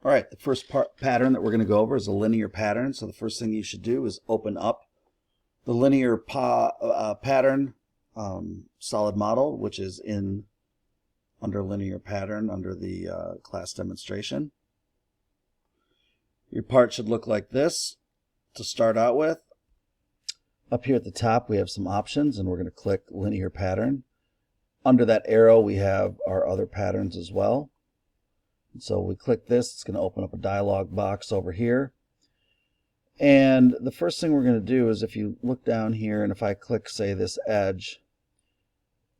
All right, the first pattern that we're going to go over is a linear pattern. So the first thing you should do is open up the linear pattern solid model, which is under linear pattern under the class demonstration. Your part should look like this to start out with. Up here at the top we have some options, and we're going to click linear pattern. Under that arrow we have our other patterns as well. So we click this, it's going to open up a dialog box over here. And the first thing we're going to do is, if you look down here and if I click, say, this edge,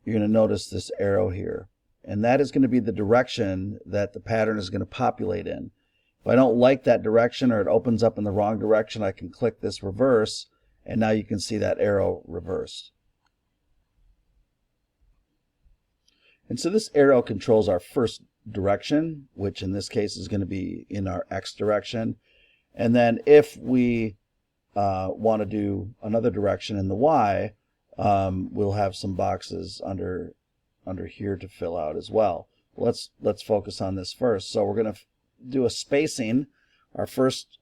you're going to notice this arrow here. And that is going to be the direction that the pattern is going to populate in. If I don't like that direction, or it opens up in the wrong direction, I can click this reverse, and now you can see that arrow reversed. And so this arrow controls our first direction, which in this case is going to be in our X direction. And then if we want to do another direction in the Y, we'll have some boxes under here to fill out as well. Let's focus on this first. So we're going to do a spacing. Our first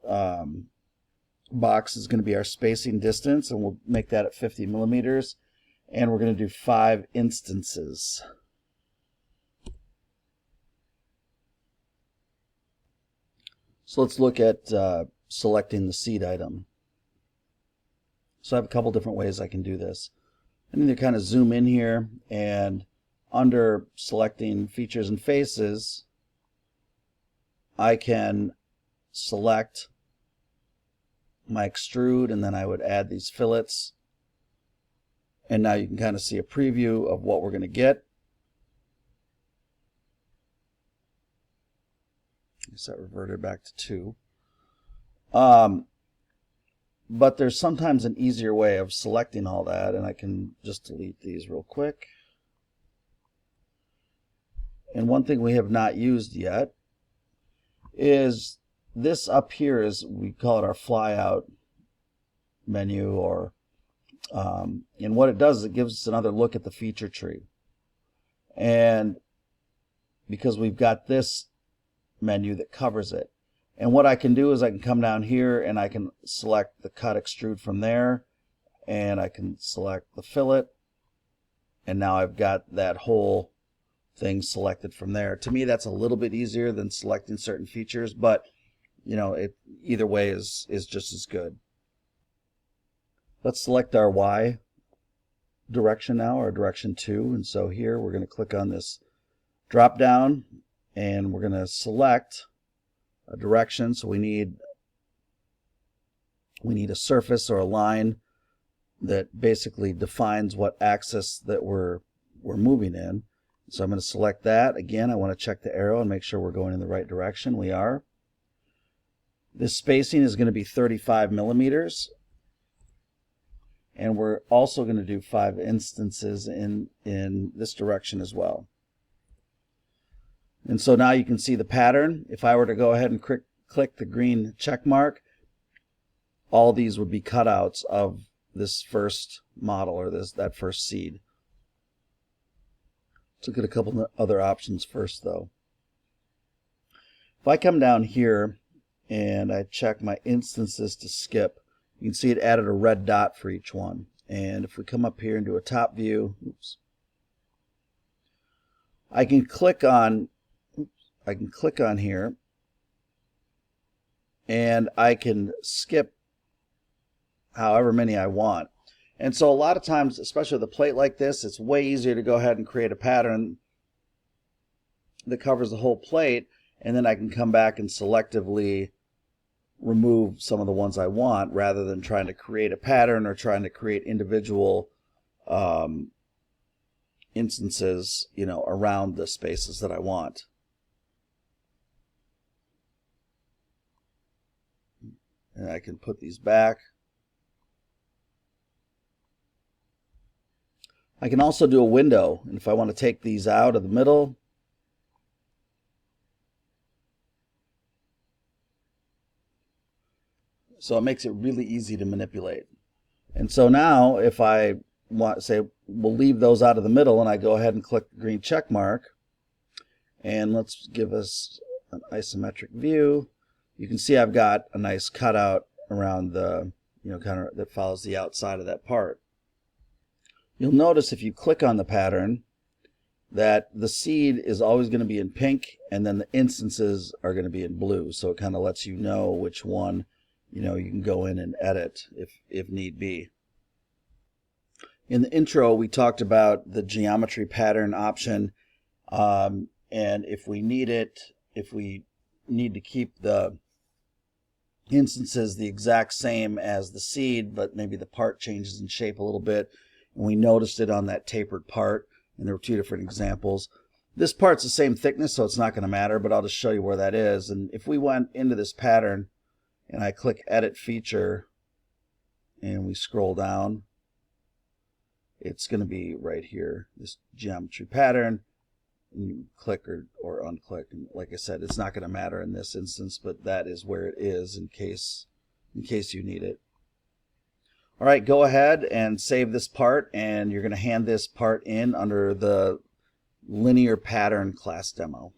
box is going to be our spacing distance, and we'll make that at 50 millimeters. And we're going to do 5 instances. So let's look at selecting the seed item. So I have a couple different ways I can do this. I need to kind of zoom in here, and under selecting features and faces, I can select my extrude, and then I would add these fillets. And now you can kind of see a preview of what we're going to get. I guess that reverted back to 2. But there's sometimes an easier way of selecting all that, and I can just delete these real quick. And one thing we have not used yet is this up here. We call it our flyout menu, or and what it does is it gives us another look at the feature tree. And because we've got this menu that covers it, and what I can do is I can come down here and I can select the cut extrude from there, and I can select the fillet, and now I've got that whole thing selected from there. To me, that's a little bit easier than selecting certain features, but you know, either way is just as good. Let's select our Y direction now, or direction 2, and so here we're going to click on this drop down, and we're going to select a direction. So we need a surface or a line that basically defines what axis that we're moving in. So I'm going to select that. Again, I want to check the arrow and make sure we're going in the right direction. We are. This spacing is going to be 35 millimeters. And we're also going to do 5 instances in this direction as well. And so now you can see the pattern. If I were to go ahead and click the green check mark, all these would be cutouts of this first model, or that first seed. Let's look at a couple of other options first, though. If I come down here and I check my instances to skip, you can see it added a red dot for each one. And if we come up here and do a top view, I can click on here, and I can skip however many I want. And so a lot of times, especially with a plate like this, it's way easier to go ahead and create a pattern that covers the whole plate, and then I can come back and selectively remove some of the ones I want, rather than trying to create a pattern or trying to create individual instances, you know, around the spaces that I want. And I can put these back. I can also do a window, and if I want to take these out of the middle, so it makes it really easy to manipulate. And so now if I want to say we'll leave those out of the middle, and I go ahead and click the green check mark, and let's give us an isometric view, you can see I've got a nice cutout around the, kind of that follows the outside of that part. You'll notice if you click on the pattern that the seed is always going to be in pink, and then the instances are going to be in blue. So it kind of lets you know which one, you can go in and edit if need be. In the intro, we talked about the geometry pattern option, and if we need to keep the instances the exact same as the seed, but maybe the part changes in shape a little bit, and we noticed it on that tapered part, and there were two different examples. This part's the same thickness, so it's not going to matter, but I'll just show you where that is. And if we went into this pattern and I click Edit Feature and we scroll down, it's going to be right here, this geometry pattern. And you click or unclick, and like I said, it's not going to matter in this instance, but that is where it is in case you need it. All right, go ahead and save this part, and you're going to hand this part in under the linear pattern class demo.